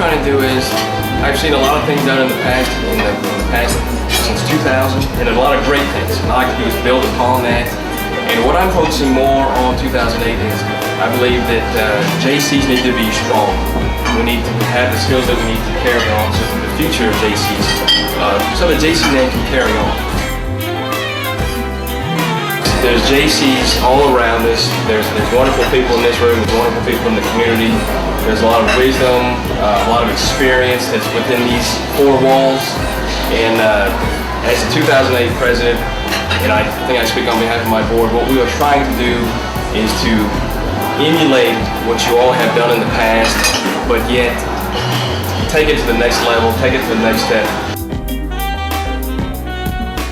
trying to do is, I've seen a lot of things done in the past, since 2000, and a lot of great things. And all I can do is build upon that. And what I'm focusing more on 2008 is, I believe that JCs need to be strong. We need to have the skills that we need to carry on so that the future of JCs, so the JC name can carry on. There's JCs all around us. There's wonderful people in this room. There's wonderful people in the community. There's a lot of wisdom, a lot of experience that's within these four walls. And as the 2008 president, and I think I speak on behalf of my board, what we are trying to do is to emulate what you all have done in the past, but yet take it to the next level, take it to the next step.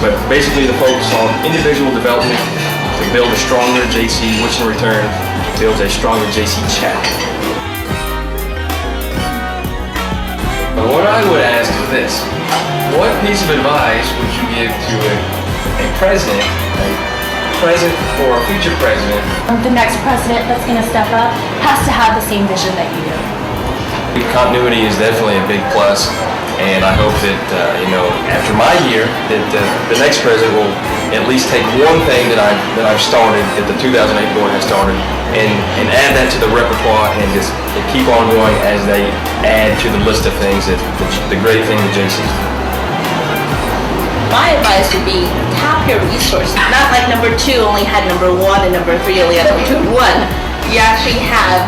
But basically the focus on individual development to build a stronger JC, which in return builds a stronger JC chapter. But what I would ask is this: what piece of advice would you give to a president or a future president? The next president that's going to step up has to have the same vision that you do. Continuity is definitely a big plus. And I hope that, after my year, that the next president will at least take one thing that I've started, that the 2008 board has started, and add that to the repertoire and just keep on going as they add to the list of things, the great thing that JC's do. My advice would be tap your resources. Not like number 2 only had number 1 and number 3 only had number 2 and 1. You actually have,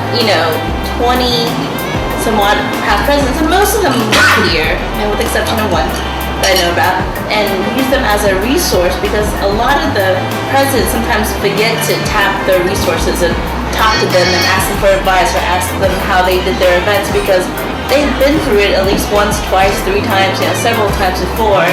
20 somewhat past presidents, and most of them live here, with the exception of one that I know about, and use them as a resource, because a lot of the presidents sometimes forget to tap their resources and talk to them and ask them for advice or ask them how they did their events, because they've been through it at least once, twice, 3 times, several times before.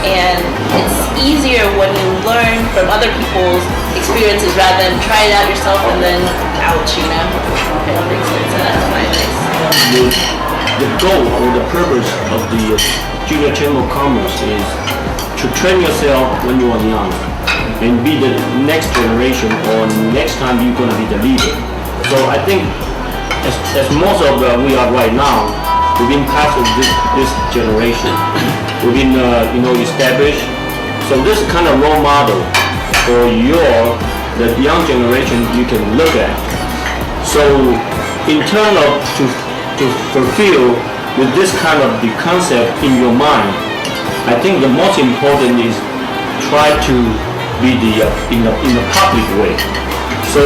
And it's easier when you learn from other people's experiences rather than try it out yourself and then ouch, I don't think so. So that's my advice. The goal or the purpose of the Junior Chamber of Commerce is to train yourself when you are young and be the next generation, or next time you're going to be the leader. So I think as most of we are right now, we've been past this generation. We've been established. So this kind of role model for the young generation you can look at. So in terms of to fulfill with this kind of the concept in your mind, I think the most important is try to be in the public way. So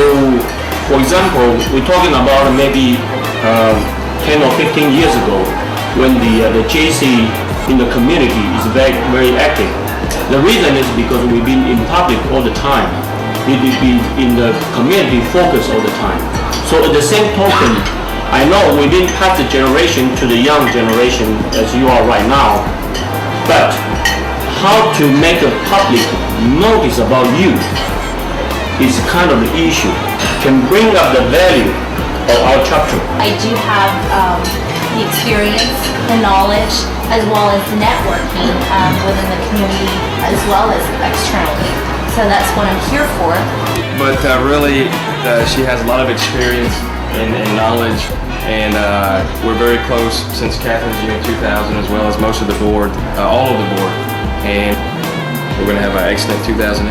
for example, we're talking about maybe 10 or 15 years ago, when the JC in the community is very, very active. The reason is because we've been in public all the time. We've been in the community focus all the time. So at the same token, I know we've been past the generation to the young generation as you are right now, but how to make the public notice about you is kind of the issue. Can bring up the value of our chapter. I do have the experience, the knowledge, as well as the networking within the community, as well as externally. So that's what I'm here for. But really, she has a lot of experience and knowledge, and we're very close since Catherine's year in 2000, as well as most of the board, all of the board, and we're going to have an excellent 2008.